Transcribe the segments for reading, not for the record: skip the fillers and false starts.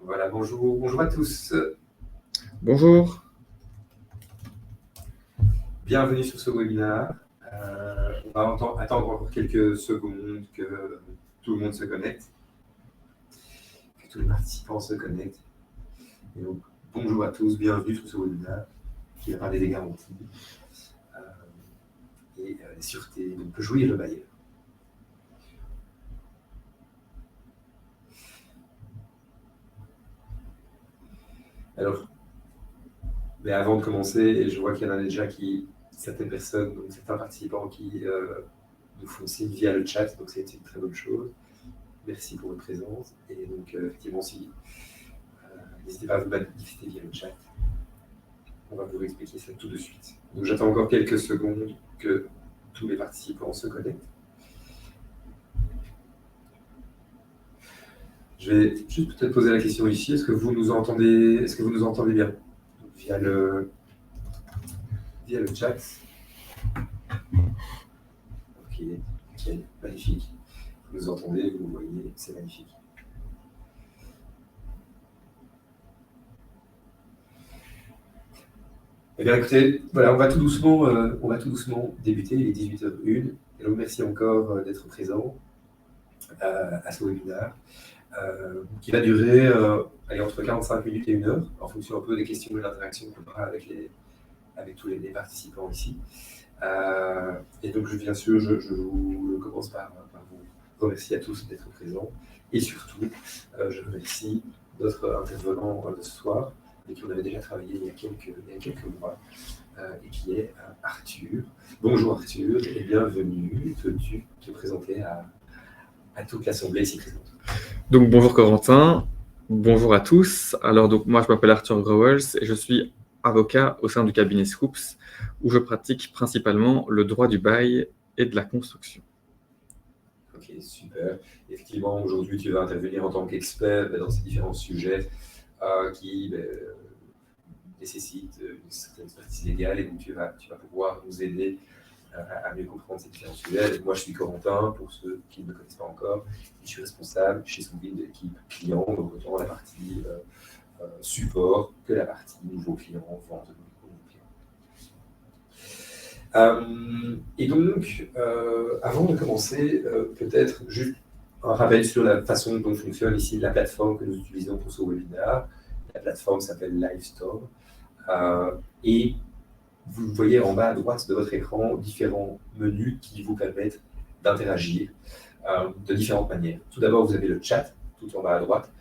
Voilà, bonjour à tous. Bonjour. Bienvenue sur ce webinaire. On va attendre encore quelques secondes que tout le monde se connecte, que tous les participants se connectent. Et donc, bonjour à tous, bienvenue sur ce webinaire qui va parler des garanties et des sûretés, donc jouir le bailleur. Alors, mais avant de commencer, je vois qu'il y en a déjà certaines personnes, donc certains participants qui nous font signe via le chat, donc c'est une très bonne chose. Merci pour votre présence. Et donc, effectivement, n'hésitez pas à vous manifester via le chat. On va vous expliquer ça tout de suite. Donc, j'attends encore quelques secondes que tous les participants se connectent. Je vais juste peut-être poser la question ici. Est-ce que vous nous entendez bien via le chat? Ok, magnifique. Vous nous entendez, vous nous voyez, c'est magnifique. Eh bien, écoutez, voilà, on va tout doucement débuter. Il est 18h01. Et donc, merci encore d'être présent à ce webinaire qui va durer entre 45 minutes et 1 heure, en fonction un peu des questions et de l'interaction qu'on aura avec tous les participants ici. Et donc, bien sûr, je commence par vous remercier à tous d'être présents. Et surtout, je remercie notre intervenant de ce soir, avec qui on avait déjà travaillé il y a quelques mois, et qui est Arthur. Bonjour Arthur, et bienvenue. Peux-tu te présenter à toute l'Assemblée ici présente? Donc bonjour Corentin, bonjour à tous. Alors donc moi je m'appelle Arthur Growers et je suis avocat au sein du cabinet Scoops où je pratique principalement le droit du bail et de la construction. Ok, super. Effectivement, aujourd'hui tu vas intervenir en tant qu'expert dans ces différents sujets qui nécessitent une certaine expertise légale, et donc tu vas pouvoir nous aider à mieux comprendre ces différents sujets. Moi, je suis Corentin, pour ceux qui ne me connaissent pas encore, et je suis responsable chez Souvin de l'équipe client, donc autant la partie support que la partie nouveaux clients, vente de nouveaux clients. Et donc, avant de commencer, peut-être juste un rappel sur la façon dont fonctionne ici la plateforme que nous utilisons pour ce webinaire. La plateforme s'appelle Livestorm. Et vous voyez en bas à droite de votre écran différents menus qui vous permettent d'interagir de différentes manières. Tout d'abord, vous avez le chat tout en bas à droite,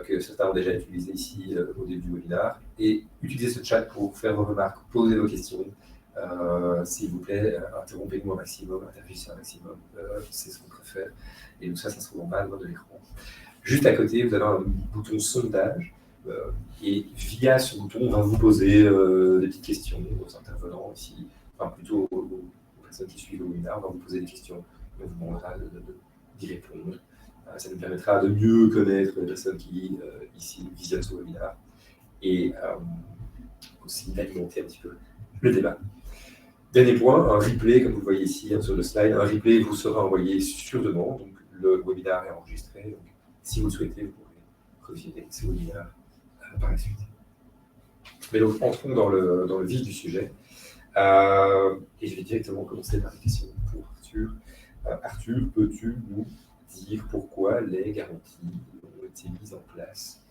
que certains ont déjà utilisé ici au début du webinaire. Et utilisez ce chat pour faire vos remarques, poser vos questions. S'il vous plaît, interrompez-nous un maximum, interagissez un maximum, c'est ce qu'on préfère. Et donc ça se trouve en bas à droite de l'écran. Juste à côté, vous avez un bouton sondage. Et via ce bouton, on va vous poser des petites questions aux intervenants ici, enfin plutôt aux personnes qui suivent le webinaire. On va vous poser des questions, on vous demandera d'y répondre. Ça nous permettra de mieux connaître les personnes qui ici visionnent ce webinaire et aussi d'alimenter un petit peu le débat. Dernier point, un replay, comme vous le voyez ici sur le slide, un replay vous sera envoyé sur demande. Donc le webinaire est enregistré. Donc, si vous le souhaitez, vous pourrez revisionner ce webinaire par la suite. Mais donc, entrons dans le vif du sujet. Et je vais directement commencer par une question pour Arthur. Arthur, peux-tu nous dire pourquoi les garanties ont été mises en place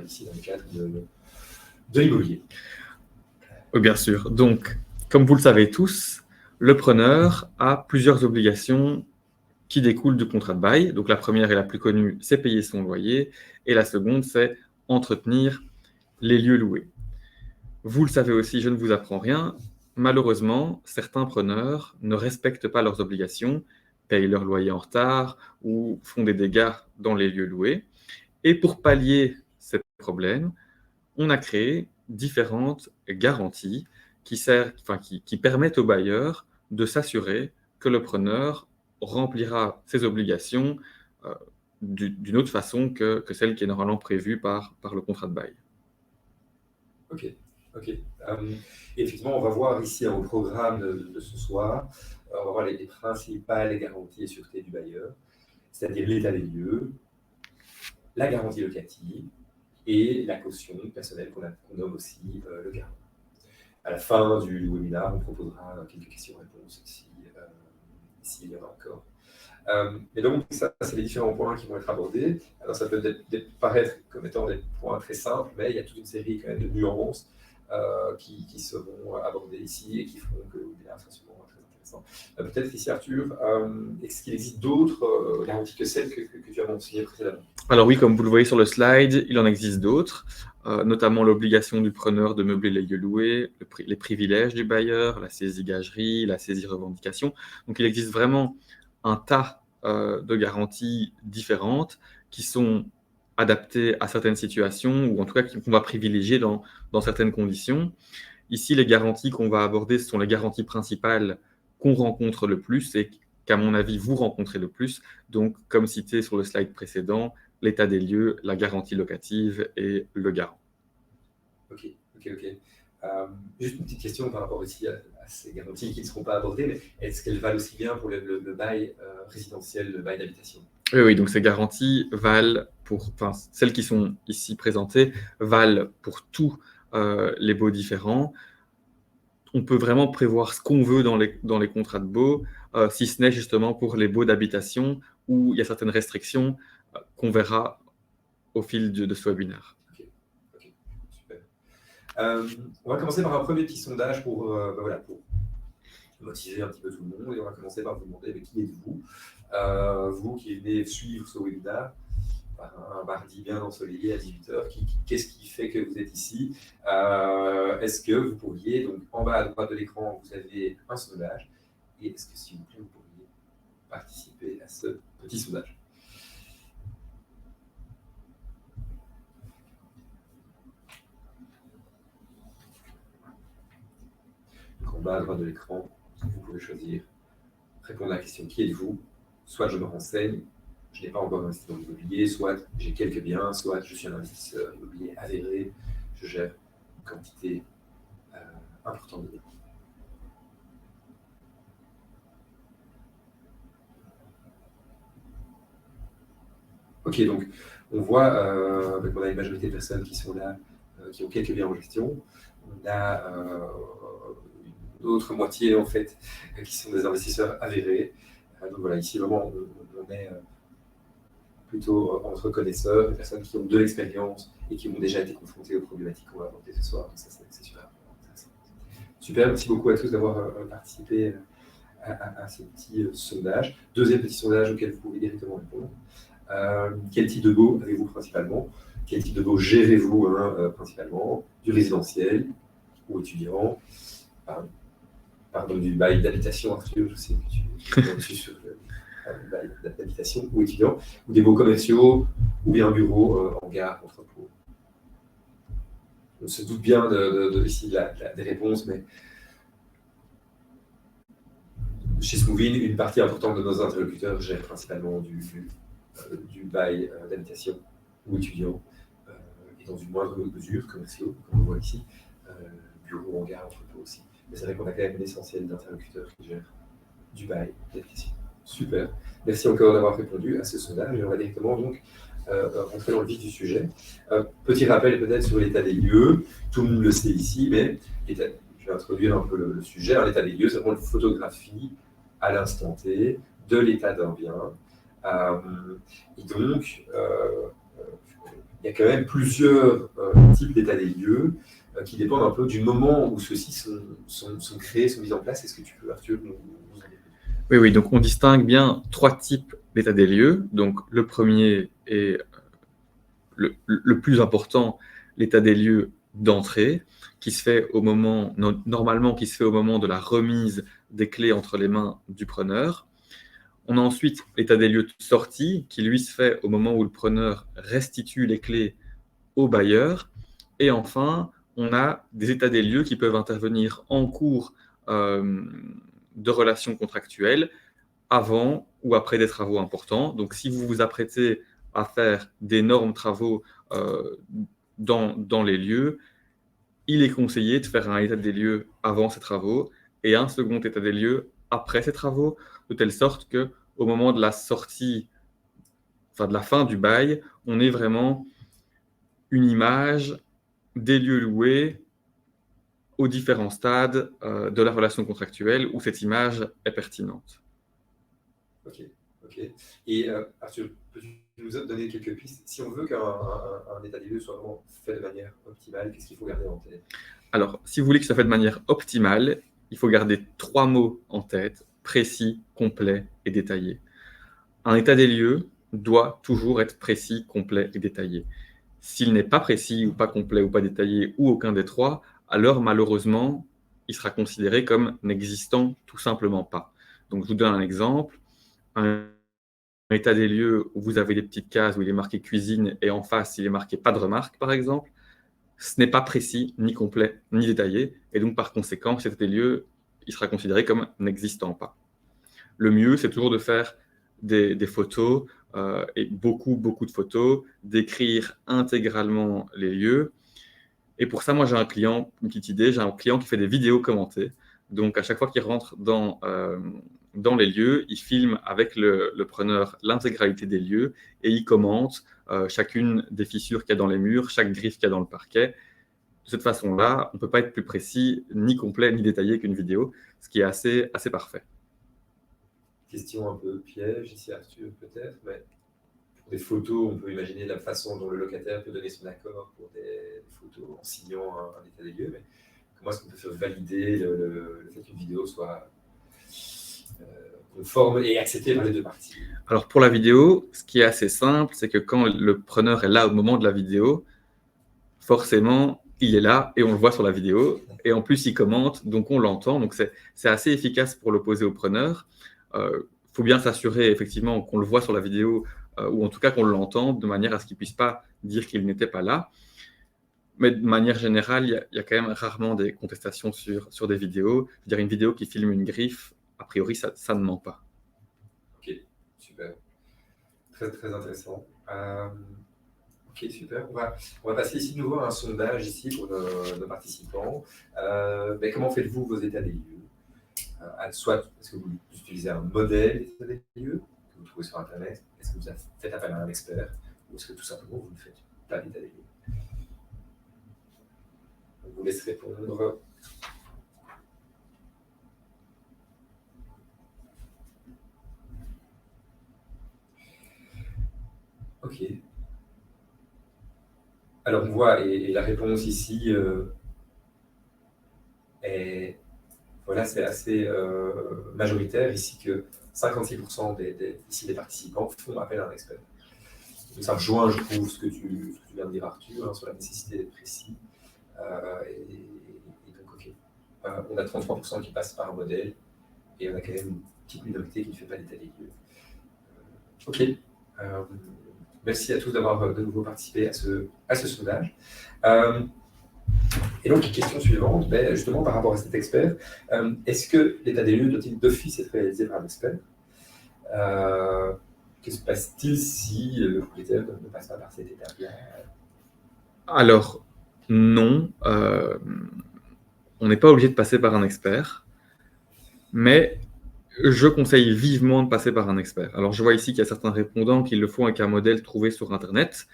ici dans le cadre de l'immobilier? Oui, bien sûr. Donc, comme vous le savez tous, le preneur a plusieurs obligations qui découlent du contrat de bail. Donc la première et la plus connue, c'est payer son loyer. Et la seconde, c'est entretenir les lieux loués. Vous le savez aussi, je ne vous apprends rien. Malheureusement, certains preneurs ne respectent pas leurs obligations, payent leur loyer en retard ou font des dégâts dans les lieux loués. Et pour pallier ces problèmes, on a créé différentes garanties qui permettent au bailleur de s'assurer que le preneur remplira ses obligations d'une autre façon que celle qui est normalement prévue par le contrat de bail. Ok. Effectivement, on va voir ici au programme de ce soir, on va voir les principales garanties et sûretés du bailleur, c'est-à-dire l'état des lieux, la garantie locative et la caution personnelle qu'on nomme aussi le garant. À la fin du webinaire, on proposera quelques questions-réponses s'il y en a encore. Et donc, ça, c'est les différents points qui vont être abordés. Alors, ça peut paraître comme étant des points très simples, mais il y a toute une série quand même de nuances qui seront abordées ici et qui feront que le webinaire sera sûrement très intéressant. Peut-être ici, Arthur, est-ce qu'il existe d'autres garanties que celles que tu as mentionnées précédemment? Alors oui, comme vous le voyez sur le slide, il en existe d'autres, notamment l'obligation du preneur de meubler les lieux loués, les privilèges du bailleur, la saisie-gagerie, la saisie-revendication. Donc il existe vraiment un tas de garanties différentes qui sont adaptées à certaines situations ou en tout cas qu'on va privilégier dans certaines conditions. Ici, les garanties qu'on va aborder, ce sont les garanties principales qu'on rencontre le plus et qu'à mon avis, vous rencontrez le plus. Donc, comme cité sur le slide précédent, l'état des lieux, la garantie locative et le garant. Ok. Juste une petite question par rapport aussi à ces garanties qui ne seront pas abordées, mais est-ce qu'elles valent aussi bien pour le bail résidentiel, le bail d'habitation? Oui, donc ces garanties valent enfin, celles qui sont ici présentées valent pour tous les baux différents. On peut vraiment prévoir ce qu'on veut dans les contrats de baux, si ce n'est justement pour les baux d'habitation où il y a certaines restrictions qu'on verra au fil de ce webinaire. Ok, super. On va commencer par un premier petit sondage pour motiver un petit peu tout le monde. Et on va commencer par vous demander qui êtes-vous, vous qui venez suivre ce webinaire un mardi bien ensoleillé à 18h. Qu'est-ce qui fait que vous êtes ici? Est-ce que vous pourriez, donc en bas à droite de l'écran, vous avez un sondage. Et est-ce que s'il vous plaît, vous pourriez participer à ce petit sondage? Donc, en bas à droite de l'écran, vous pouvez choisir, répondre à la question qui êtes-vous? Soit je me renseigne, je n'ai pas encore investi dans l'immobilier, soit j'ai quelques biens, soit je suis un investisseur immobilier avéré, je gère une quantité importante de biens. Ok, donc on voit qu'on a une majorité de personnes qui sont là, qui ont quelques biens en gestion. On a une autre moitié en fait qui sont des investisseurs avérés. Donc voilà, ici vraiment on est plutôt entre connaisseurs, des personnes qui ont de l'expérience et qui ont déjà été confrontées aux problématiques qu'on va aborder ce soir. Donc ça, c'est super intéressant. Super, merci beaucoup à tous d'avoir participé à ce petit sondage. Deuxième petit sondage auquel vous pouvez directement répondre. Quel type de baux avez-vous principalement? Quel type de baux gérez-vous principalement? Du résidentiel ou étudiant? Pardon, du bail d'habitation, Arthur, je sais que tu es sur le bail d'habitation ou étudiant, ou des baux commerciaux, ou bien bureaux en gare, entrepôt. On se doute bien ici des réponses, mais chez Smoovin, une partie importante de nos interlocuteurs gèrent principalement du bail d'habitation ou étudiant, et dans une moindre mesure commerciaux, comme on voit ici, bureaux en gare, entrepôt aussi. Mais c'est vrai qu'on a quand même l'essentiel d'interlocuteurs qui gèrent du bail d'habitation. Super. Merci encore d'avoir répondu à ce sondage. Et on va directement donc rentrer dans le vif du sujet. Petit rappel peut-être sur l'état des lieux. Tout le monde le sait ici, mais je vais introduire un peu le sujet. L'état des lieux, c'est vraiment une photographie à l'instant T de l'état d'un bien. Et donc, il y a quand même plusieurs types d'état des lieux qui dépendent un peu du moment où ceux-ci sont créés, sont mis en place. Est-ce que tu peux, Arthur, nous en dire? Oui, donc on distingue bien 3 types d'état des lieux. Donc le premier est le plus important, l'état des lieux d'entrée, qui se fait normalement qui se fait au moment de la remise des clés entre les mains du preneur. On a ensuite l'état des lieux de sortie, qui lui se fait au moment où le preneur restitue les clés au bailleur. Et enfin, on a des états des lieux qui peuvent intervenir en cours de relations contractuelles, avant ou après des travaux importants. Donc, si vous vous apprêtez à faire d'énormes travaux dans les lieux, il est conseillé de faire un état des lieux avant ces travaux et un second état des lieux après ces travaux, de telle sorte qu'au moment de la sortie, de la fin du bail, on ait vraiment une image des lieux loués aux différents stades de la relation contractuelle où cette image est pertinente. Ok, ok. Et Arthur, peux-tu nous donner quelques pistes? Si on veut qu'un état des lieux soit vraiment fait de manière optimale, qu'est-ce qu'il faut garder en tête? Alors, si vous voulez que ça soit fait de manière optimale, il faut garder 3 mots en tête: précis, complet et détaillé. Un état des lieux doit toujours être précis, complet et détaillé. S'il n'est pas précis ou pas complet ou pas détaillé ou aucun des trois, alors malheureusement, il sera considéré comme n'existant tout simplement pas. Donc je vous donne un exemple. Un état des lieux où vous avez des petites cases où il est marqué cuisine et en face il est marqué pas de remarque par exemple, ce n'est pas précis, ni complet, ni détaillé, et donc par conséquent cet état des lieux, il sera considéré comme n'existant pas. Le mieux, c'est toujours de faire des photos, et beaucoup de photos, d'écrire intégralement les lieux. Et pour ça, moi, j'ai un client, une petite idée, j'ai un client qui fait des vidéos commentées. Donc, à chaque fois qu'il rentre dans les lieux, il filme avec le preneur l'intégralité des lieux et il commente chacune des fissures qu'il y a dans les murs, chaque griffe qu'il y a dans le parquet. De cette façon-là, on ne peut pas être plus précis, ni complet, ni détaillé qu'une vidéo, ce qui est assez parfait. Question un peu piège ici, Arthur, peut-être, mais pour des photos, on peut imaginer la façon dont le locataire peut donner son accord pour des photos en signant un état des lieux, mais comment est-ce qu'on peut faire valider le fait qu'une vidéo soit conforme et acceptée par les deux parties? Alors pour la vidéo, ce qui est assez simple, c'est que quand le preneur est là au moment de la vidéo, forcément, il est là et on le voit sur la vidéo. Et en plus, il commente, donc on l'entend. Donc c'est assez efficace pour l'opposer au preneur. Faut bien s'assurer effectivement qu'on le voit sur la vidéo ou en tout cas qu'on l'entende de manière à ce qu'il ne puisse pas dire qu'il n'était pas là. Mais de manière générale, il y a quand même rarement des contestations sur des vidéos. Je veux dire, une vidéo qui filme une griffe, a priori, ça ne ment pas. Ok, super. Très, très intéressant. Ok, super. On va passer ici de nouveau à un sondage ici pour nos participants. Comment faites-vous vos états des lieux? Soit est-ce que vous utilisez un modèle d'état des lieux que vous trouvez sur Internet? Est-ce que vous faites appel à un expert? Ou est-ce que tout simplement vous ne faites pas d'état des lieux? On vous laisse répondre. Ok. Alors on voit, et la réponse ici est, voilà, c'est assez majoritaire ici que 56% des participants font appel à un expert. Donc ça rejoint, je trouve, ce que tu viens de dire, Arthur, hein, sur la nécessité d'être précis. Et donc, ok. On a 33% qui passent par un modèle et on a quand même une petite minorité qui ne fait pas d'état des lieux. Ok. Merci à tous d'avoir de nouveau participé à ce sondage. Et donc, question suivante, justement par rapport à cet expert, est-ce que l'état des lieux doit-il d'office être réalisé par un expert? Que se passe-t-il si le propriétaire ne passe pas par cette étape-là? Alors, non, on n'est pas obligé de passer par un expert, mais je conseille vivement de passer par un expert. Alors, je vois ici qu'il y a certains répondants qui le font avec un modèle trouvé sur Internet.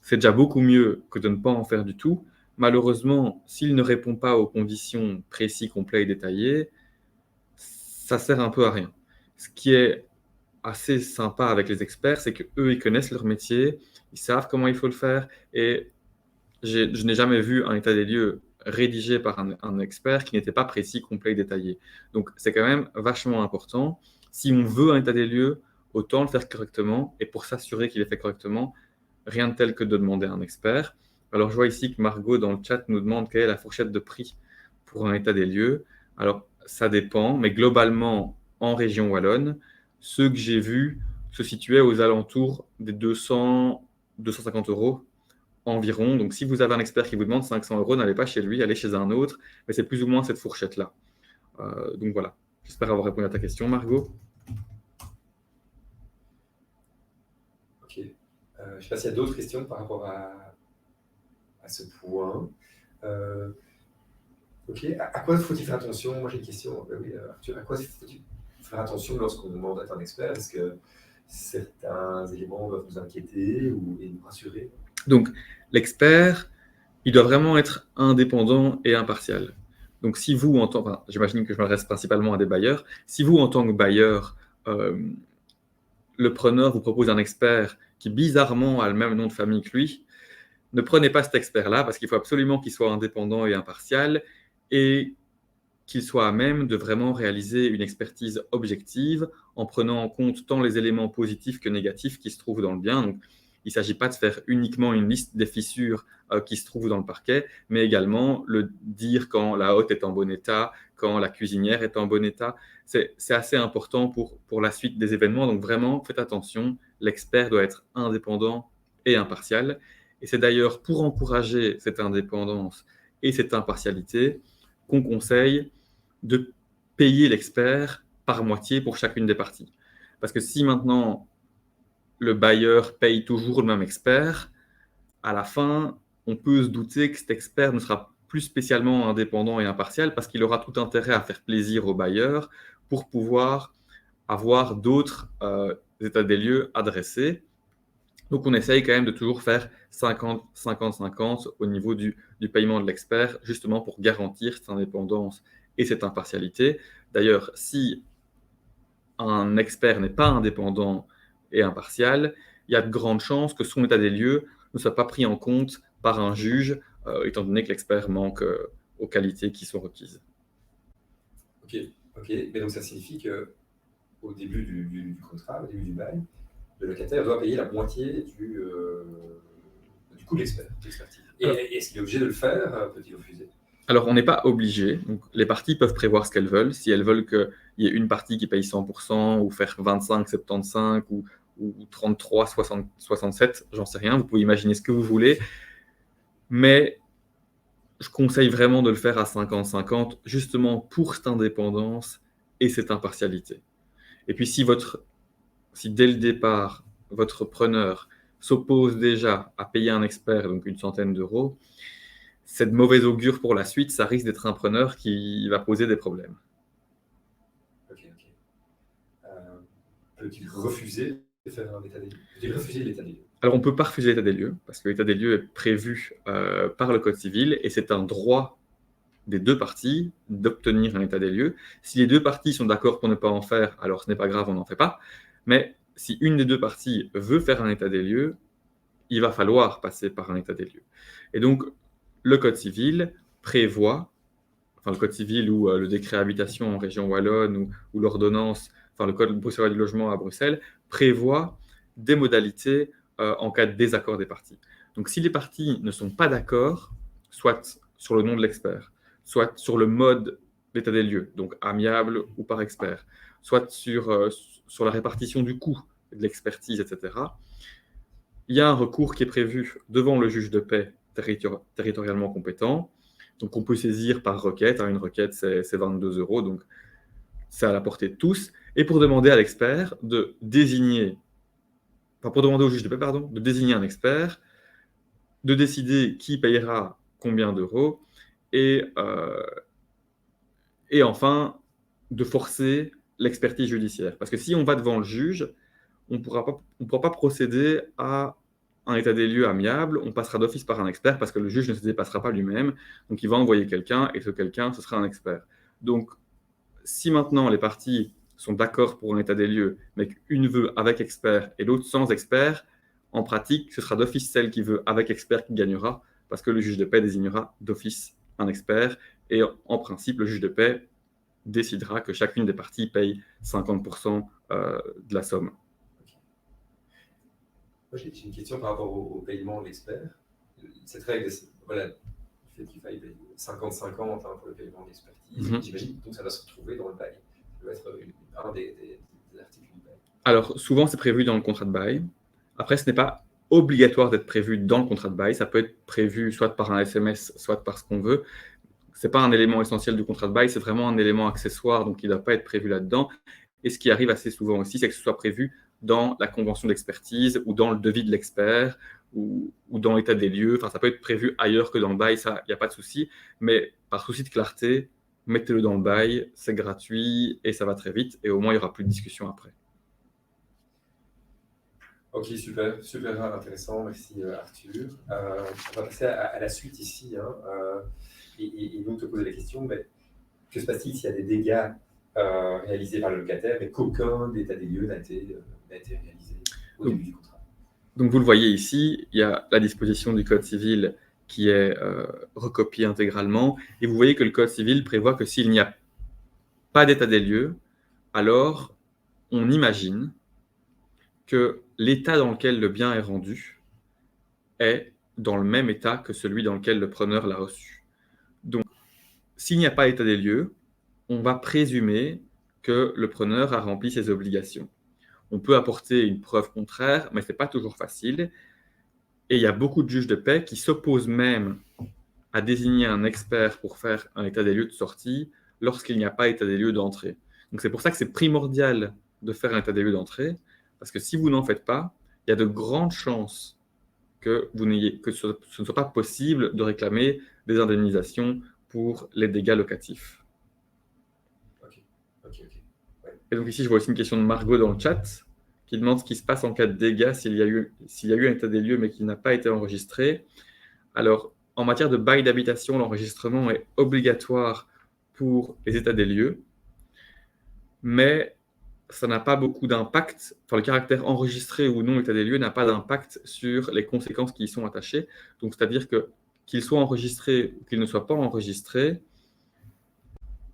C'est déjà beaucoup mieux que de ne pas en faire du tout. Malheureusement, s'il ne répond pas aux conditions précises, complètes et détaillées, ça sert un peu à rien. Ce qui est assez sympa avec les experts, c'est qu'eux, ils connaissent leur métier, ils savent comment il faut le faire, et je n'ai jamais vu un état des lieux rédigé par un expert qui n'était pas précis, complet et détaillé. Donc, c'est quand même vachement important. Si on veut un état des lieux, autant le faire correctement, et pour s'assurer qu'il est fait correctement, rien de tel que de demander à un expert. Alors, je vois ici que Margot, dans le chat, nous demande quelle est la fourchette de prix pour un état des lieux. Alors, ça dépend, mais globalement, en région wallonne, ceux que j'ai vus se situaient aux alentours des 200-250 euros environ. Donc, si vous avez un expert qui vous demande 500 euros, n'allez pas chez lui, allez chez un autre. Mais c'est plus ou moins cette fourchette-là. Donc voilà. J'espère avoir répondu à ta question, Margot. Ok. Je ne sais pas s'il y a d'autres questions par rapport à ce point. Ok. À quoi faut-il faire attention? Moi, j'ai une question. Oui, Arthur, à quoi faut-il faire attention lorsqu'on demande à un expert? Est-ce que certains éléments doivent nous inquiéter et nous rassurer? Donc, l'expert, il doit vraiment être indépendant et impartial. Donc, si vous, j'imagine que je m'adresse principalement à des bailleurs, si vous, en tant que bailleur, le preneur vous propose un expert qui bizarrement a le même nom de famille que lui, ne prenez pas cet expert-là parce qu'il faut absolument qu'il soit indépendant et impartial et qu'il soit à même de vraiment réaliser une expertise objective en prenant en compte tant les éléments positifs que négatifs qui se trouvent dans le bien. Donc, il ne s'agit pas de faire uniquement une liste des fissures qui se trouvent dans le parquet, mais également le dire quand la hotte est en bon état, quand la cuisinière est en bon état. C'est assez important pour la suite des événements. Donc vraiment, faites attention, l'expert doit être indépendant et impartial. Et c'est d'ailleurs pour encourager cette indépendance et cette impartialité qu'on conseille de payer l'expert par moitié pour chacune des parties. Parce que si maintenant le bailleur paye toujours le même expert, à la fin, on peut se douter que cet expert ne sera plus spécialement indépendant et impartial parce qu'il aura tout intérêt à faire plaisir au bailleur pour pouvoir avoir d'autres états des lieux à dresser. Donc, on essaye quand même de toujours faire 50-50-50 au niveau du paiement de l'expert, justement pour garantir cette indépendance et cette impartialité. D'ailleurs, si un expert n'est pas indépendant et impartial, il y a de grandes chances que son état des lieux ne soit pas pris en compte par un juge, étant donné que l'expert manque aux qualités qui sont requises. Ok. Mais donc ça signifie qu'au début du contrat, au début du bail, le locataire doit payer la moitié du coût de l'expertise. Et est-ce qu'il est obligé de le faire? Peut-il refuser? Alors, on n'est pas obligé. Donc, les parties peuvent prévoir ce qu'elles veulent. Si elles veulent qu'il y ait une partie qui paye 100% ou faire 25-75 ou 33-67, j'en sais rien. Vous pouvez imaginer ce que vous voulez. Mais je conseille vraiment de le faire à 50-50, justement pour cette indépendance et cette impartialité. Et puis, si dès le départ, votre preneur s'oppose déjà à payer un expert, donc une centaine d'euros, c'est de mauvais augure pour la suite, ça risque d'être un preneur qui va poser des problèmes. Ok. Peut-il refuser de faire un état des lieux? Peut-il refuser l'état des lieux? Alors, on ne peut pas refuser l'état des lieux, parce que l'état des lieux est prévu par le Code civil, et c'est un droit des deux parties d'obtenir un état des lieux. Si les deux parties sont d'accord pour ne pas en faire, alors ce n'est pas grave, on n'en fait pas. Mais si une des deux parties veut faire un état des lieux, il va falloir passer par un état des lieux. Et donc, le Code civil prévoit, enfin le Code civil ou le décret habitation en région wallonne ou l'ordonnance, enfin le Code bruxellois du logement à Bruxelles, prévoit des modalités en cas de désaccord des parties. Donc, si les parties ne sont pas d'accord, soit sur le nom de l'expert, soit sur le mode d'état des lieux, donc amiable ou par expert, soit sur la répartition du coût de l'expertise, etc., il y a un recours qui est prévu devant le juge de paix territorialement compétent. Donc, on peut saisir par requête. Une requête, c'est 22 euros, donc c'est à la portée de tous. Et pour demander à l'expert de désigner, enfin, pour demander au juge de paix, pardon, de désigner un expert, de décider qui payera combien d'euros, et enfin, de forcer l'expertise judiciaire. Parce que si on va devant le juge, on ne pourra pas procéder à un état des lieux amiable, on passera d'office par un expert parce que le juge ne se dépassera pas lui-même, donc il va envoyer quelqu'un et ce quelqu'un, ce sera un expert. Donc, si maintenant les parties sont d'accord pour un état des lieux, mais qu'une veut avec expert et l'autre sans expert, en pratique, ce sera d'office celle qui veut avec expert qui gagnera parce que le juge de paix désignera d'office un expert et en principe, le juge de paix décidera que chacune des parties paye 50% de la somme. J'ai une question par rapport au paiement de l'expert. Cette règle, voilà, le fait qu'il faille payer 50-50 pour le paiement de l'expertise, j'imagine donc ça doit se retrouver dans le bail. Ça doit être un des articles du bail. Alors, souvent, c'est prévu dans le contrat de bail. Après, ce n'est pas obligatoire d'être prévu dans le contrat de bail. Ça peut être prévu soit par un SMS, soit par ce qu'on veut. Ce n'est pas un élément essentiel du contrat de bail, c'est vraiment un élément accessoire, donc il ne doit pas être prévu là-dedans. Et ce qui arrive assez souvent aussi, c'est que ce soit prévu dans la convention d'expertise ou dans le devis de l'expert ou dans l'état des lieux. Enfin, ça peut être prévu ailleurs que dans le bail, ça, il n'y a pas de souci. Mais par souci de clarté, mettez-le dans le bail, c'est gratuit et ça va très vite. Et au moins, il n'y aura plus de discussion après. Ok, super, super intéressant, merci Arthur. On va passer à la suite ici, hein, et donc te poser la question, mais que se passe-t-il s'il y a des dégâts réalisés par le locataire, mais qu'aucun état des lieux n'a été réalisé au début du contrat? Donc vous le voyez ici, il y a la disposition du Code civil qui est recopiée intégralement, et vous voyez que le Code civil prévoit que s'il n'y a pas d'état des lieux, alors on imagine que l'état dans lequel le bien est rendu est dans le même état que celui dans lequel le preneur l'a reçu. Donc, s'il n'y a pas d'état des lieux, on va présumer que le preneur a rempli ses obligations. On peut apporter une preuve contraire, mais ce n'est pas toujours facile. Et il y a beaucoup de juges de paix qui s'opposent même à désigner un expert pour faire un état des lieux de sortie lorsqu'il n'y a pas état des lieux d'entrée. Donc c'est pour ça que c'est primordial de faire un état des lieux d'entrée, parce que si vous n'en faites pas, il y a de grandes chances que ce ne soit pas possible de réclamer des indemnisations pour les dégâts locatifs. Ok. Ouais. Et donc ici, je vois aussi une question de Margot dans le chat qui demande ce qui se passe en cas de dégâts s'il y a eu un état des lieux mais qui n'a pas été enregistré. Alors, en matière de bail d'habitation, l'enregistrement est obligatoire pour les états des lieux, mais ça n'a pas beaucoup d'impact, enfin le caractère enregistré ou non état des lieux n'a pas d'impact sur les conséquences qui y sont attachées. Donc, c'est-à-dire que qu'il soit enregistré ou qu'il ne soit pas enregistré,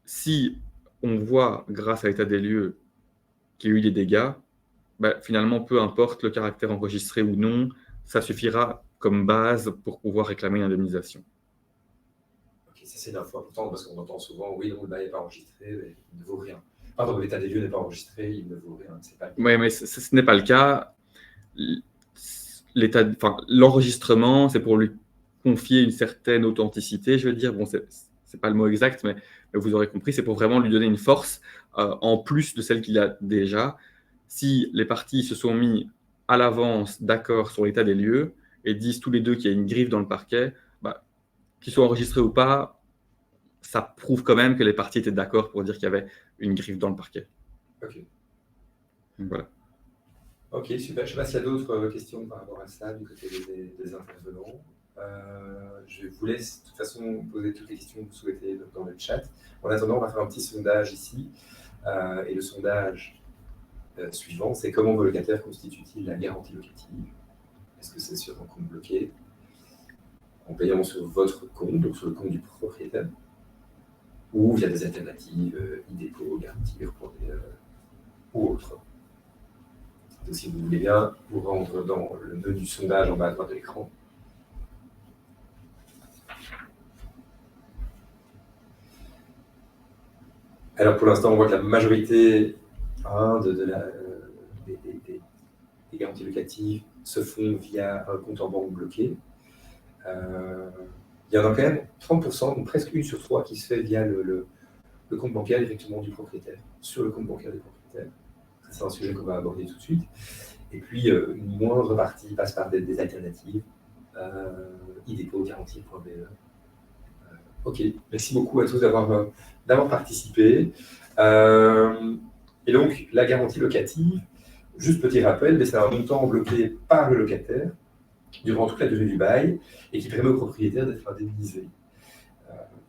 si on voit grâce à l'état des lieux qu'il y a eu des dégâts, finalement, peu importe le caractère enregistré ou non, ça suffira comme base pour pouvoir réclamer une indemnisation. Ok, ça c'est une info importante parce qu'on entend souvent, oui, non, le bail n'est pas enregistré, mais il ne vaut rien. Pardon, l'état des lieux n'est pas enregistré, il ne vaut rien. C'est pas le cas. Oui, mais ce n'est pas le cas. L'enregistrement, c'est pour lui confier une certaine authenticité, je veux dire. Bon, c'est pas le mot exact, mais vous aurez compris, c'est pour vraiment lui donner une force en plus de celle qu'il a déjà. Si les parties se sont mis à l'avance d'accord sur l'état des lieux et disent tous les deux qu'il y a une griffe dans le parquet, qu'ils soient enregistrés ou pas, ça prouve quand même que les parties étaient d'accord pour dire qu'il y avait une griffe dans le parquet. Ok. Donc, voilà. Ok, super. Je ne sais pas s'il y a d'autres questions par rapport à ça du côté des intervenants. Je vous laisse de toute façon poser toutes les questions que vous souhaitez dans le chat. En attendant, on va faire un petit sondage ici. Et le sondage suivant, c'est comment vos locataires constituent-ils la garantie locative? Est-ce que c'est sur un compte bloqué, en payant sur votre compte, donc sur le compte du propriétaire, ou via des alternatives, e-dépôt, garantie, ou autres? Donc, si vous voulez bien vous rendre dans le menu sondage en bas à droite de l'écran. Alors pour l'instant, on voit que la majorité des garanties locatives se font via un compte en banque bloqué. Il y en a quand même 30%, donc presque 1 sur 3, qui se fait via le compte bancaire directement du propriétaire, sur le compte bancaire du propriétaire. C'est un sujet qu'on va aborder tout de suite. Et puis, une moindre partie passe par des alternatives, e-dépôt, garantie.be. Ok, merci beaucoup à tous d'avoir participé. Et donc, la garantie locative, juste petit rappel, c'est un montant bloqué par le locataire durant toute la durée du bail et qui permet au propriétaire d'être indemnisé.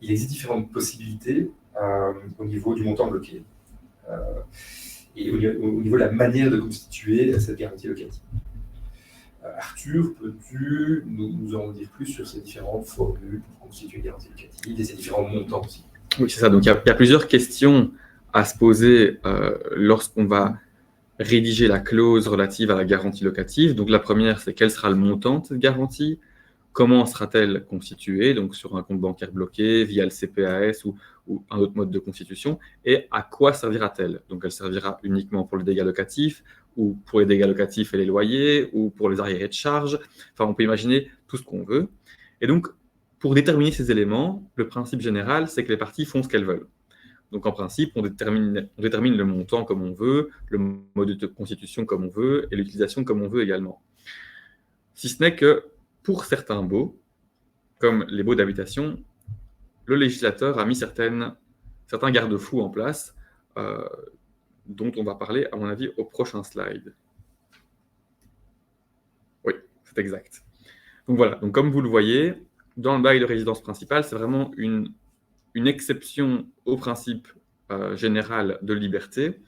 Il existe différentes possibilités au niveau du montant bloqué et au niveau de la manière de constituer cette garantie locative. Arthur, peux-tu nous en dire plus sur ces différentes formules pour constituer une garantie locative et ces différents montants aussi? Oui, c'est ça. Donc, il y a plusieurs questions à se poser lorsqu'on va rédiger la clause relative à la garantie locative. Donc, la première, c'est quel sera le montant de cette garantie? Comment sera-t-elle constituée? Donc, sur un compte bancaire bloqué, via le CPAS ou un autre mode de constitution. Et à quoi servira-t-elle? Donc, elle servira uniquement pour le dégât locatif, ou pour les dégâts locatifs et les loyers, ou pour les arriérés de charges. Enfin, on peut imaginer tout ce qu'on veut. Et donc, pour déterminer ces éléments, le principe général, c'est que les parties font ce qu'elles veulent. Donc, en principe, on détermine le montant comme on veut, le mode de constitution comme on veut, et l'utilisation comme on veut également. Si ce n'est que, pour certains baux, comme les baux d'habitation, le législateur a mis certains garde-fous en place, dont on va parler, à mon avis, au prochain slide. c'est exact. Donc voilà, donc comme vous le voyez, dans le bail de résidence principale, c'est vraiment une exception au principe général de liberté.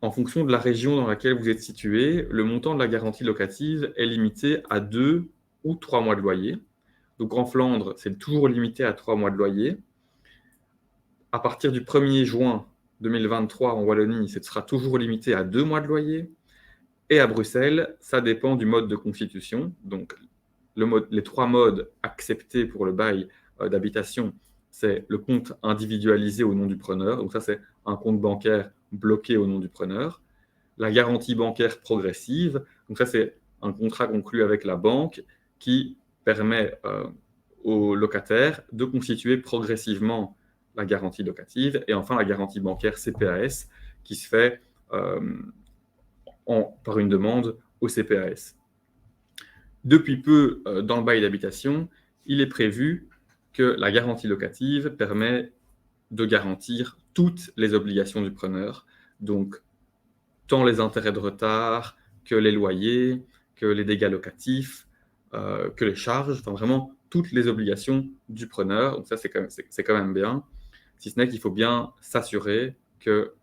En fonction de la région dans laquelle vous êtes situé, le montant de la garantie locative est limité à 2 ou 3 mois de loyer. Donc en Flandre, c'est toujours limité à 3 mois de loyer. À partir du 1er juin 2023 en Wallonie, ce sera toujours limité à 2 mois de loyer. Et à Bruxelles, ça dépend du mode de constitution. Donc les 3 modes acceptés pour le bail d'habitation, c'est le compte individualisé au nom du preneur. Donc ça, c'est un compte bancaire bloqué au nom du preneur. La garantie bancaire progressive. Donc ça, c'est un contrat conclu avec la banque qui permet aux locataires de constituer progressivement la garantie locative. Et enfin, la garantie bancaire CPAS qui se fait par une demande au CPAS. Depuis peu, dans le bail d'habitation, il est prévu que la garantie locative permet de garantir toutes les obligations du preneur, donc tant les intérêts de retard que les loyers, que les dégâts locatifs, que les charges, enfin vraiment toutes les obligations du preneur. Donc ça, c'est quand même bien, si ce n'est qu'il faut bien s'assurer que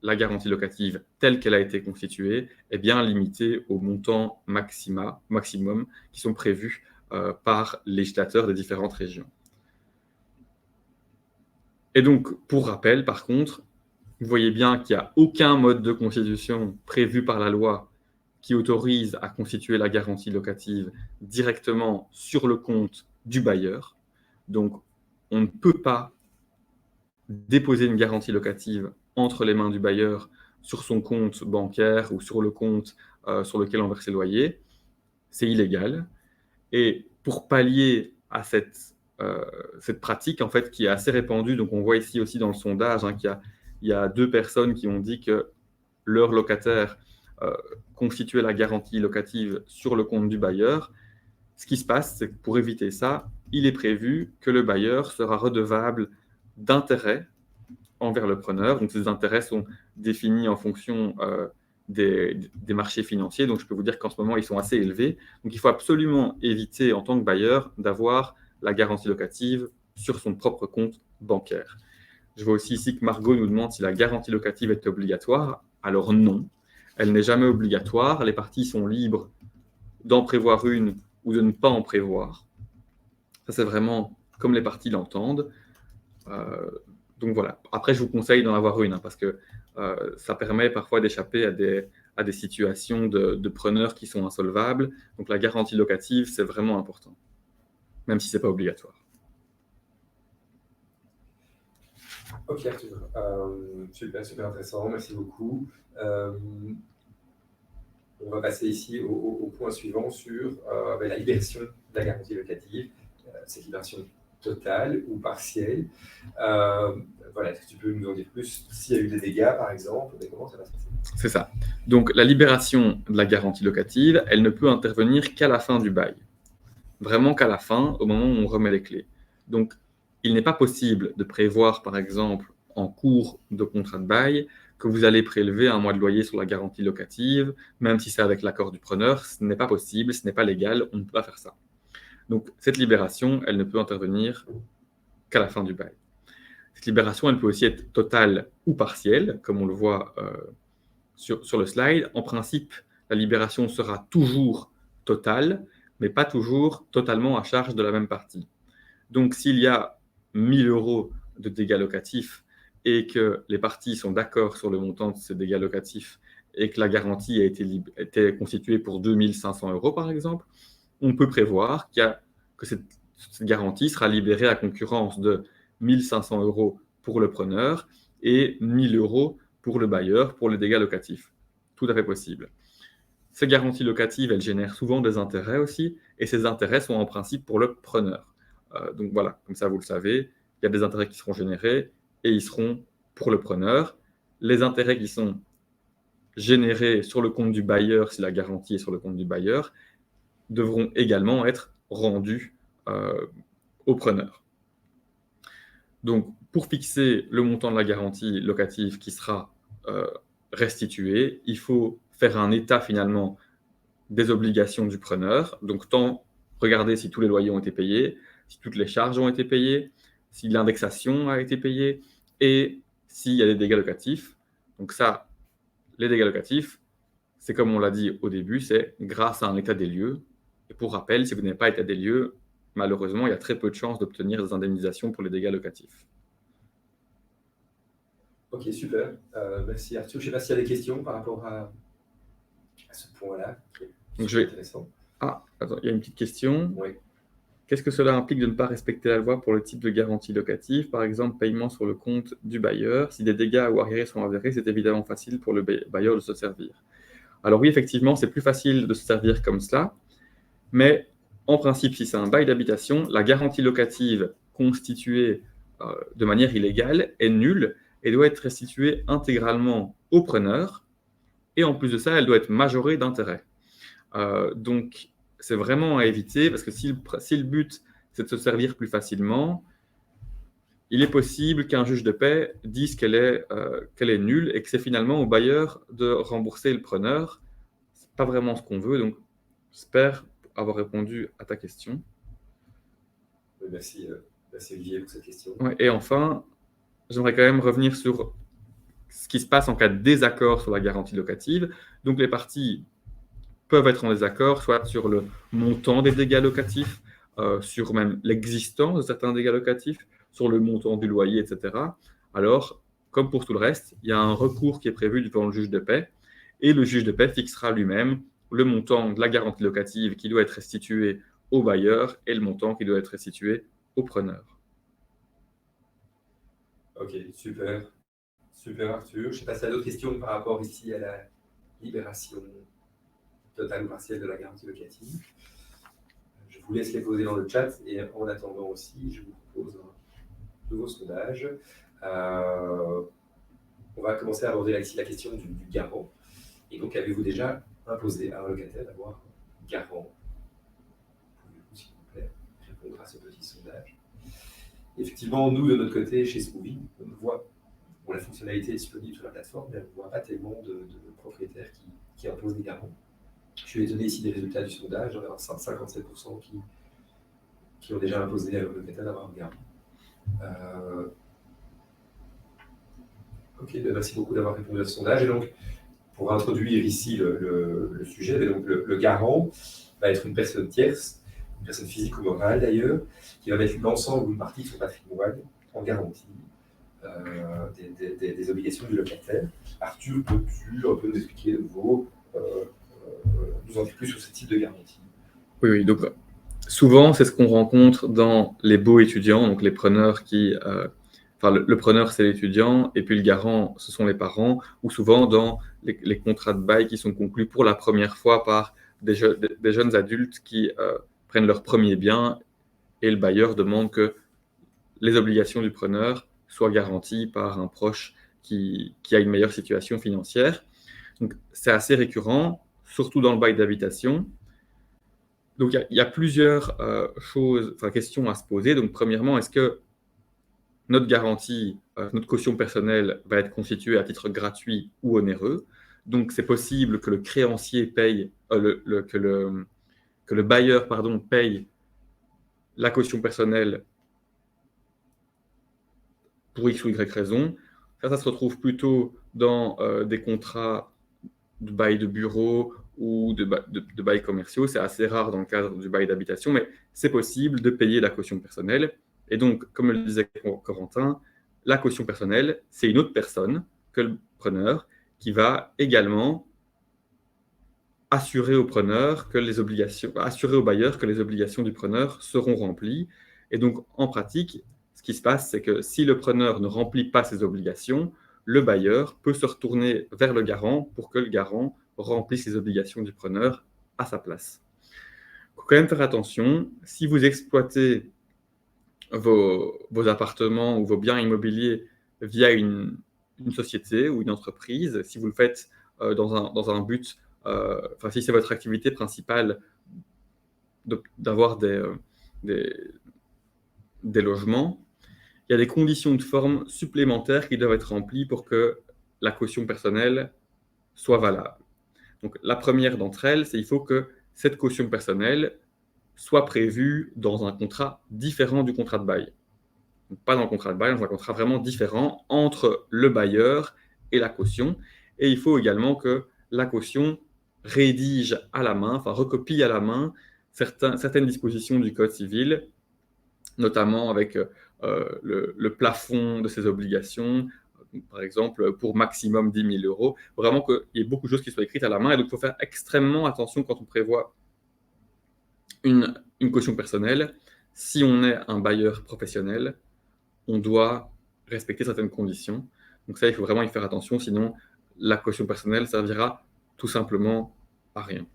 la garantie locative telle qu'elle a été constituée est bien limitée aux montants maximum qui sont prévus par les législateurs des différentes régions. Et donc, pour rappel, par contre, vous voyez bien qu'il n'y a aucun mode de constitution prévu par la loi qui autorise à constituer la garantie locative directement sur le compte du bailleur. Donc, on ne peut pas déposer une garantie locative entre les mains du bailleur sur son compte bancaire ou sur le compte sur lequel on verse ses loyers. C'est illégal. Et pour pallier à cette pratique en fait, qui est assez répandue, donc on voit ici aussi dans le sondage qu'il y a 2 personnes qui ont dit que leur locataire constituait la garantie locative sur le compte du bailleur. Ce qui se passe, c'est que pour éviter ça, il est prévu que le bailleur sera redevable d'intérêts envers le preneur. Donc, ces intérêts sont définis en fonction des marchés financiers. Donc, je peux vous dire qu'en ce moment, ils sont assez élevés. Donc, il faut absolument éviter, en tant que bailleur, d'avoir la garantie locative sur son propre compte bancaire. Je vois aussi ici que Margot nous demande si la garantie locative est obligatoire. Alors non, elle n'est jamais obligatoire. Les parties sont libres d'en prévoir une ou de ne pas en prévoir. Ça, c'est vraiment comme les parties l'entendent. Donc voilà. Après, je vous conseille d'en avoir une parce que ça permet parfois d'échapper à des situations de preneurs qui sont insolvables. Donc la garantie locative, c'est vraiment important, même si ce n'est pas obligatoire. Ok, Arthur. Super intéressant, merci beaucoup. On va passer ici au point suivant sur la libération de la garantie locative. Cette libération totale ou partielle. Voilà, est-ce que tu peux nous en dire plus s'il y a eu des dégâts, par exemple, et comment ça va se passer? C'est ça. Donc, la libération de la garantie locative, elle ne peut intervenir qu'à la fin du bail. Vraiment qu'à la fin, au moment où on remet les clés. Donc, il n'est pas possible de prévoir, par exemple, en cours de contrat de bail, que vous allez prélever un mois de loyer sur la garantie locative, même si c'est avec l'accord du preneur. Ce n'est pas possible, ce n'est pas légal, on ne peut pas faire ça. Donc, cette libération, elle ne peut intervenir qu'à la fin du bail. Cette libération, elle peut aussi être totale ou partielle, comme on le voit sur le slide. En principe, la libération sera toujours totale, mais pas toujours totalement à charge de la même partie. Donc, s'il y a 1 000 € de dégâts locatifs et que les parties sont d'accord sur le montant de ces dégâts locatifs et que la garantie a été constituée pour 2 500 € par exemple, on peut prévoir que cette garantie sera libérée à concurrence de 1 500 € pour le preneur et 1 000 € pour le bailleur pour les dégâts locatifs. Tout à fait possible. Ces garanties locatives, elles génèrent souvent des intérêts aussi, et ces intérêts sont en principe pour le preneur. Donc voilà, comme ça vous le savez, il y a des intérêts qui seront générés et ils seront pour le preneur. Les intérêts qui sont générés sur le compte du bailleur, si la garantie est sur le compte du bailleur, devront également être rendus au preneur. Donc, pour fixer le montant de la garantie locative qui sera restitué, il faut faire un état finalement des obligations du preneur. Donc, tant regarder si tous les loyers ont été payés, si toutes les charges ont été payées, si l'indexation a été payée et s'il y a des dégâts locatifs. Donc ça, les dégâts locatifs, c'est comme on l'a dit au début, c'est grâce à un état des lieux. Et pour rappel, si vous n'avez pas état des lieux, malheureusement, il y a très peu de chances d'obtenir des indemnisations pour les dégâts locatifs. Ok, super. Merci Arthur. Je ne sais pas s'il y a des questions par rapport à ce point-là. Donc intéressant. Ah, attends, il y a une petite question. Oui. Qu'est-ce que cela implique de ne pas respecter la loi pour le type de garantie locative, par exemple paiement sur le compte du bailleur? Si des dégâts ou arriérés sont avérés, c'est évidemment facile pour le bailleur de se servir. Alors oui, effectivement, c'est plus facile de se servir comme cela, mais en principe, si c'est un bail d'habitation, la garantie locative constituée de manière illégale est nulle et doit être restituée intégralement au preneur, et en plus de ça, elle doit être majorée d'intérêt. Donc, c'est vraiment à éviter, parce que si le but, c'est de se servir plus facilement, il est possible qu'un juge de paix dise qu'elle est nulle et que c'est finalement au bailleur de rembourser le preneur. Ce n'est pas vraiment ce qu'on veut, donc j'espère avoir répondu à ta question. Merci Olivier pour cette question. Ouais, et enfin, j'aimerais quand même revenir sur ce qui se passe en cas de désaccord sur la garantie locative. Donc, les parties peuvent être en désaccord, soit sur le montant des dégâts locatifs, sur même l'existence de certains dégâts locatifs, sur le montant du loyer, etc. Alors, comme pour tout le reste, il y a un recours qui est prévu devant le juge de paix, et le juge de paix fixera lui-même le montant de la garantie locative qui doit être restitué au bailleur et le montant qui doit être restitué au preneur. Ok, super. Super Arthur. Je ne sais pas si tu as d'autres questions par rapport ici à la libération totale ou partielle de la garantie locative. Je vous laisse les poser dans le chat et en attendant aussi, je vous propose un nouveau sondage. On va commencer à aborder ici la question du garant. Et donc, avez-vous déjà imposé à un locataire d'avoir un garant? Pouvez-vous, s'il vous plaît, répondre à ce petit sondage? Effectivement, nous, de notre côté, chez Smoothie, on voit la fonctionnalité est disponible sur la plateforme, mais on ne voit pas tellement de propriétaires qui imposent des garants. Je suis étonné ici des résultats du sondage, on a 57% qui ont déjà imposé à leur locataire d'avoir un garant. Ok, merci beaucoup d'avoir répondu à ce sondage. Et donc, pour introduire ici le sujet, donc le garant va être une personne tierce, une personne physique ou morale d'ailleurs, qui va mettre l'ensemble ou une partie de son patrimoine en garantie des obligations du locataire. Arthur, peux-tu un peu nous expliquer de nouveau, nous en dire plus sur ce type de garantie? Oui, donc souvent c'est ce qu'on rencontre dans les baux étudiants, donc les preneurs qui... le preneur, c'est l'étudiant, et puis le garant, ce sont les parents, ou souvent dans les contrats de bail qui sont conclus pour la première fois par des jeunes adultes qui prennent leur premier bien, et le bailleur demande que les obligations du preneur soient garanties par un proche qui a une meilleure situation financière. Donc, c'est assez récurrent, surtout dans le bail d'habitation. Donc, il y a plusieurs questions à se poser. Donc, premièrement, est-ce que notre garantie, notre caution personnelle va être constituée à titre gratuit ou onéreux? Donc, c'est possible que le créancier paye, que le bailleur paye la caution personnelle pour X ou Y raison. Ça se retrouve plutôt dans des contrats de bail de bureau ou de bail commerciaux. C'est assez rare dans le cadre du bail d'habitation, mais c'est possible de payer la caution personnelle. Et donc, comme le disait Corentin, la caution personnelle, c'est une autre personne que le preneur qui va également assurer au bailleur que les obligations du preneur seront remplies. Et donc, en pratique, ce qui se passe, c'est que si le preneur ne remplit pas ses obligations, le bailleur peut se retourner vers le garant pour que le garant remplisse les obligations du preneur à sa place. Il faut quand même faire attention. Si vous exploitez vos appartements ou vos biens immobiliers via une société ou une entreprise, si vous le faites dans un but, si c'est votre activité principale d'avoir des logements, il y a des conditions de forme supplémentaires qui doivent être remplies pour que la caution personnelle soit valable. Donc, la première d'entre elles, c'est qu'il faut que cette caution personnelle soit prévue dans un contrat différent du contrat de bail. Donc, pas dans le contrat de bail, dans un contrat vraiment différent entre le bailleur et la caution. Et il faut également que la caution rédige à la main, enfin recopie à la main certaines dispositions du Code civil, notamment avec le plafond de ses obligations, par exemple pour maximum 10 000 euros. Vraiment qu'il y ait beaucoup de choses qui soient écrites à la main. Et donc, il faut faire extrêmement attention quand on prévoit une caution personnelle. Si on est un bailleur professionnel, on doit respecter certaines conditions. Donc ça, il faut vraiment y faire attention, sinon la caution personnelle servira tout simplement à rien.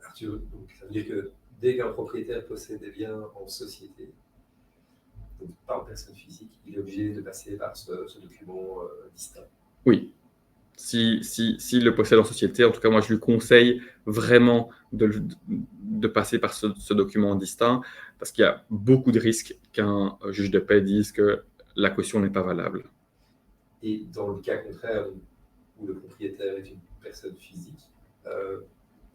Arthur, donc, ça veut dire que dès qu'un propriétaire possède des biens en société, donc par personne physique, il est obligé de passer par ce document distinct. Oui. S'il le possède en société, en tout cas, moi, je lui conseille vraiment de passer par ce document distinct, parce qu'il y a beaucoup de risques qu'un juge de paix dise que la caution n'est pas valable. Et dans le cas contraire, où le propriétaire est une personne physique,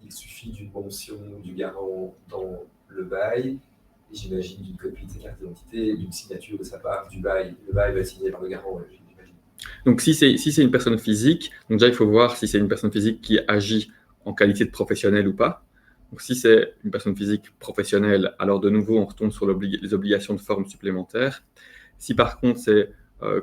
il suffit d'une mention du garant dans le bail, et j'imagine d'une copie de sa carte d'identité, d'une signature de sa part du bail. Le bail va être signé par le garant, j'imagine. Donc, si c'est une personne physique, donc déjà, il faut voir si c'est une personne physique qui agit en qualité de professionnel ou pas. Donc, si c'est une personne physique professionnelle, alors de nouveau, on retombe sur les obligations de forme supplémentaires. Si par contre, c'est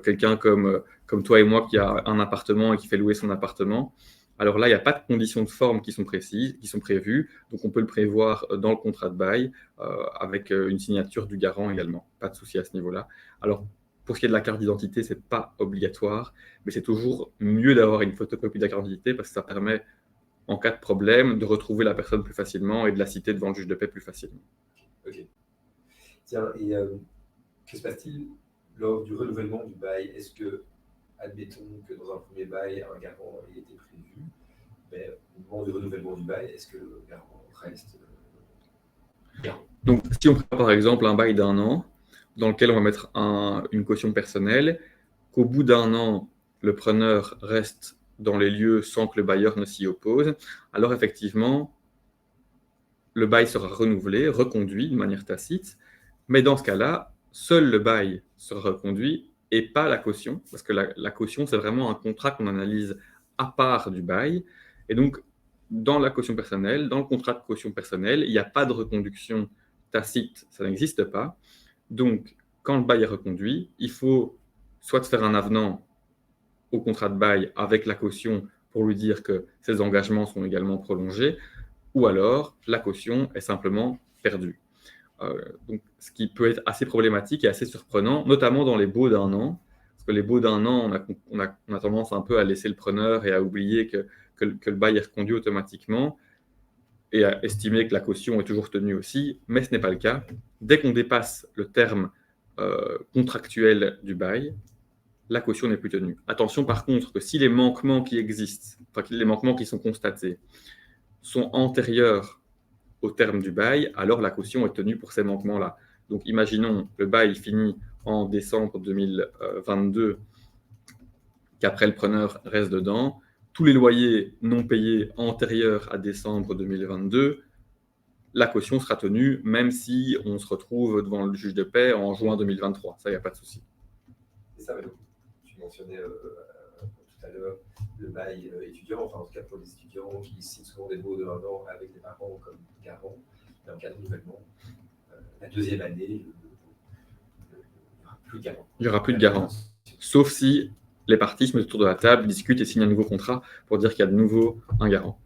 quelqu'un comme toi et moi qui a un appartement et qui fait louer son appartement, alors là, il n'y a pas de conditions de forme qui sont précises, qui sont prévues. Donc, on peut le prévoir dans le contrat de bail avec une signature du garant également. Pas de souci à ce niveau-là. Alors, pour ce qui est de la carte d'identité, ce n'est pas obligatoire, mais c'est toujours mieux d'avoir une photocopie de la carte d'identité parce que ça permet, en cas de problème, de retrouver la personne plus facilement et de la citer devant le juge de paix plus facilement. Ok. Tiens, et que se passe-t-il lors du renouvellement du bail? Est-ce que, admettons que dans un premier bail, un garant ait été prévu, mais au moment du renouvellement du bail, est-ce que le garant reste garant? Donc, si on prend par exemple un bail d'1 an, dans lequel on va mettre une caution personnelle, qu'au bout d'1 an, le preneur reste dans les lieux sans que le bailleur ne s'y oppose, alors effectivement, le bail sera renouvelé, reconduit de manière tacite, mais dans ce cas-là, seul le bail sera reconduit et pas la caution, parce que la caution, c'est vraiment un contrat qu'on analyse à part du bail. Et donc, dans la caution personnelle, dans le contrat de caution personnelle, il n'y a pas de reconduction tacite, ça n'existe pas. Donc, quand le bail est reconduit, il faut soit faire un avenant au contrat de bail avec la caution pour lui dire que ses engagements sont également prolongés, ou alors la caution est simplement perdue. Donc, ce qui peut être assez problématique et assez surprenant, notamment dans les baux d'1 an, parce que les baux d'1 an, on a tendance un peu à laisser le preneur et à oublier que le bail est reconduit automatiquement et à estimer que la caution est toujours tenue aussi, mais ce n'est pas le cas. Dès qu'on dépasse le terme contractuel du bail, la caution n'est plus tenue. Attention par contre que si les manquements qui existent, enfin les manquements qui sont constatés, sont antérieurs au terme du bail, alors la caution est tenue pour ces manquements-là. Donc imaginons le bail finit en décembre 2022, qu'après le preneur reste dedans, tous les loyers non payés antérieurs à décembre 2022, la caution sera tenue, même si on se retrouve devant le juge de paix en juin 2023. Ça, il n'y a pas de souci. C'est ça, tu mentionnais tout à l'heure le bail étudiant, enfin en tout cas pour les étudiants qui signent souvent des baux de 1 an avec des parents comme garants, dans le cas de renouvellement, la deuxième année, il n'y aura plus de garant. Il n'y aura plus de garant, sauf si les parties se mettent autour de la table, discutent et signent un nouveau contrat pour dire qu'il y a de nouveau un garant.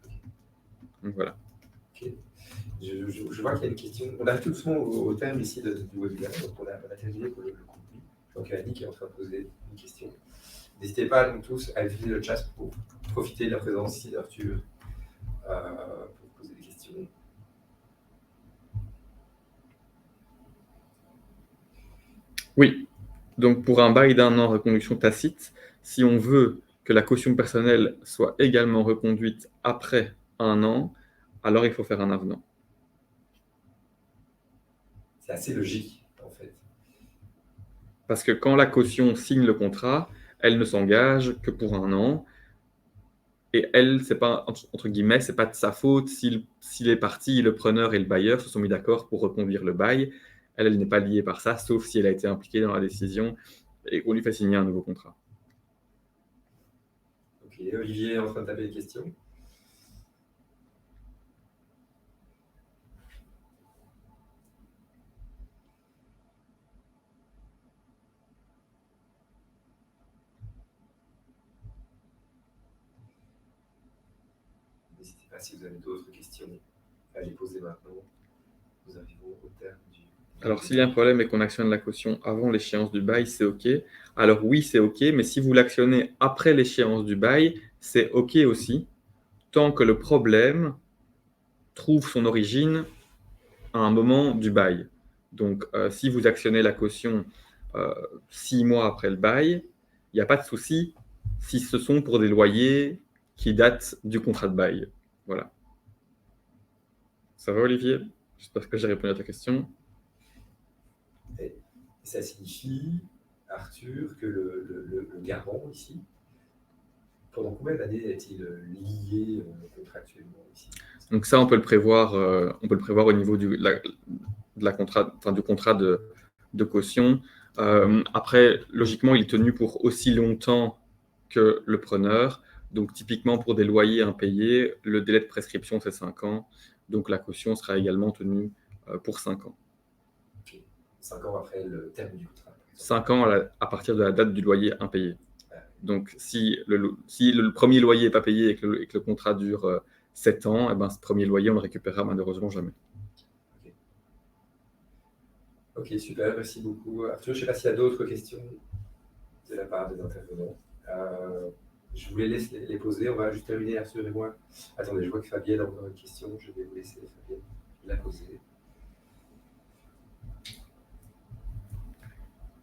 Donc voilà. Okay. Je vois qu'il y a une question. On arrive tout doucement au terme ici du webinaire, donc on a terminé pour le contenu. Donc Annie qui est en train de poser une question. N'hésitez pas donc tous à utiliser le chat pour profiter de la présence ici d'Arthur pour poser des questions. Oui, donc pour un bail d'1 an reconduction tacite, si on veut que la caution personnelle soit également reconduite après 1 an, alors il faut faire un avenant. C'est assez logique, en fait. Parce que quand la caution signe le contrat, elle ne s'engage que pour 1 an. Et elle, c'est pas, entre guillemets, c'est pas de sa faute si les parties, le preneur et le bailleur se sont mis d'accord pour reconduire le bail. Elle n'est pas liée par ça, sauf si elle a été impliquée dans la décision et qu'on lui fait signer un nouveau contrat. Ok, Olivier est en train de taper les questions. N'hésitez pas si vous avez d'autres questions à les poser maintenant. Nous arrivons au terme du... Alors, s'il y a un problème et qu'on actionne la caution avant l'échéance du bail, c'est OK. Alors oui, c'est OK, mais si vous l'actionnez après l'échéance du bail, c'est OK aussi, tant que le problème trouve son origine à un moment du bail. Donc, si vous actionnez la caution 6 mois après le bail, il n'y a pas de souci si ce sont pour des loyers qui datent du contrat de bail. Voilà. Ça va, Olivier? J'espère que j'ai répondu à ta question. Et ça signifie, Arthur, que le garant ici, pendant combien d'années est-il lié contractuellement ici? Donc ça, on peut le prévoir au niveau du contrat de caution. Après, logiquement, il est tenu pour aussi longtemps que le preneur. Donc typiquement, pour des loyers impayés, le délai de prescription, c'est 5 ans. Donc la caution sera également tenue pour 5 ans. Okay. 5 ans après le terme du contrat. 5 ans à partir de la date du loyer impayé. Donc si le premier loyer n'est pas payé et que le contrat dure 7 ans, eh ben, ce premier loyer, on ne le récupérera malheureusement jamais. Ok, super, merci beaucoup. Arthur, je ne sais pas s'il y a d'autres questions de la part des intervenants. Je vous les laisse les poser. On va juste terminer, Arthur et moi. Attendez, je vois que Fabienne a encore une question. Je vais vous laisser Fabienne la poser.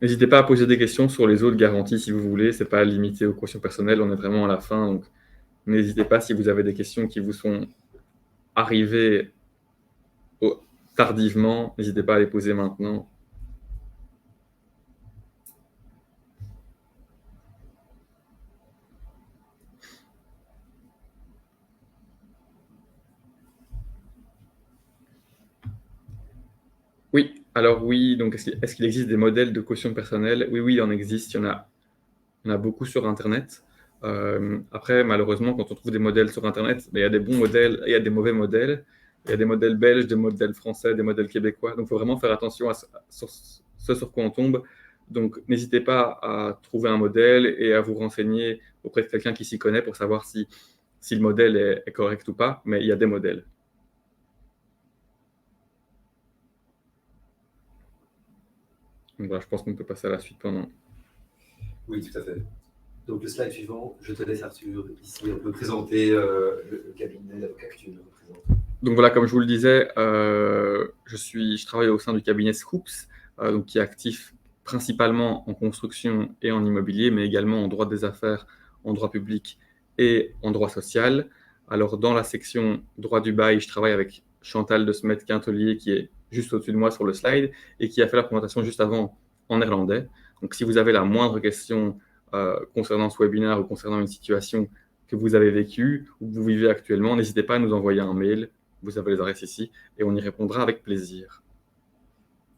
N'hésitez pas à poser des questions sur les autres garanties si vous voulez. Ce n'est pas limité aux questions personnelles. On est vraiment à la fin. Donc, n'hésitez pas si vous avez des questions qui vous sont arrivées tardivement. N'hésitez pas à les poser maintenant. Oui, alors oui, donc est-ce qu'il existe des modèles de caution personnelle? Oui, il en existe, il y en a beaucoup sur Internet. Après, malheureusement, quand on trouve des modèles sur Internet, il y a des bons modèles et il y a des mauvais modèles. Il y a des modèles belges, des modèles français, des modèles québécois. Donc, il faut vraiment faire attention à ce sur quoi on tombe. Donc, n'hésitez pas à trouver un modèle et à vous renseigner auprès de quelqu'un qui s'y connaît pour savoir si le modèle est correct ou pas. Mais il y a des modèles. Donc, voilà, je pense qu'on peut passer à la suite pendant. Oui, tout à fait. Donc, le slide suivant, je te laisse, Arthur. Ici, on peut présenter le cabinet d'avocat que tu nous représentes. Donc voilà, comme je vous le disais, je travaille au sein du cabinet Scoops, donc qui est actif principalement en construction et en immobilier, mais également en droit des affaires, en droit public et en droit social. Alors dans la section droit du bail, je travaille avec Chantal de Smet-Quintelier, qui est juste au-dessus de moi sur le slide, et qui a fait la présentation juste avant en néerlandais. Donc si vous avez la moindre question concernant ce webinaire ou concernant une situation que vous avez vécue ou que vous vivez actuellement, n'hésitez pas à nous envoyer un mail. Vous avez les adresses ici et on y répondra avec plaisir.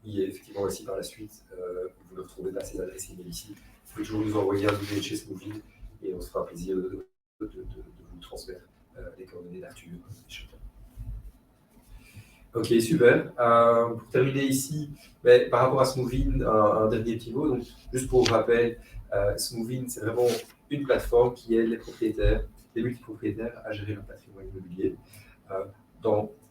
Il y a effectivement aussi par la suite, vous ne retrouvez pas ces adresses email ici. Vous pouvez toujours nous envoyer un email chez Smoothie et on se fera plaisir de vous transmettre les coordonnées d'Arthur. Ok, super. Pour terminer ici, par rapport à Smoothie, un dernier petit mot. Donc, juste pour rappel, Smoothie, c'est vraiment une plateforme qui aide les propriétaires, les multipropriétaires à gérer leur patrimoine immobilier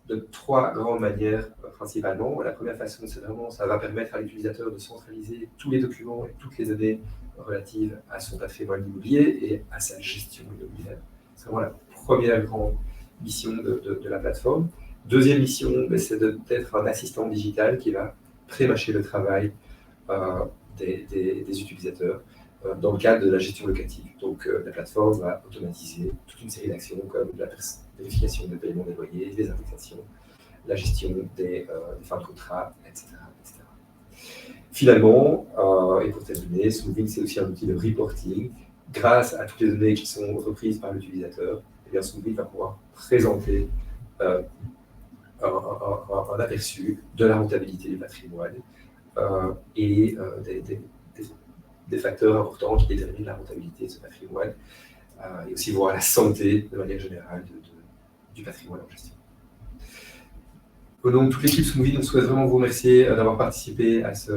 de 3 grandes manières principalement. La première façon, c'est vraiment, ça va permettre à l'utilisateur de centraliser tous les documents et toutes les données relatives à son patrimoine immobilier et à sa gestion immobilière. C'est vraiment la première grande mission de la plateforme. Deuxième mission, c'est d'être un assistant digital qui va pré-mâcher le travail des utilisateurs dans le cadre de la gestion locative. Donc, la plateforme va automatiser toute une série d'actions comme la vérification des paiements des loyers, des indexations, la gestion des fins de contrat, etc. Finalement, et pour terminer, Smoothie, c'est aussi un outil de reporting grâce à toutes les données qui sont reprises par l'utilisateur. bien Smoothwin va pouvoir présenter un aperçu de la rentabilité du patrimoine et des facteurs importants qui déterminent la rentabilité de ce patrimoine et aussi voir la santé de manière générale du patrimoine en gestion. Au nom de toute l'équipe Smoothwin, on souhaite vraiment vous remercier d'avoir participé à ce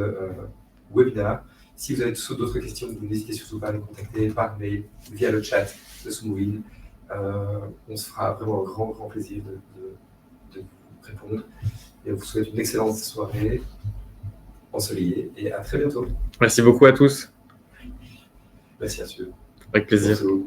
webinaire. Si vous avez d'autres questions, vous n'hésitez surtout pas à nous contacter par mail, via le chat de Smoothwin. On se fera vraiment un grand plaisir de vous répondre. Et on vous souhaite une excellente soirée ensoleillée et à très bientôt. Merci beaucoup à tous. Merci à tous. Avec plaisir. Bonjour.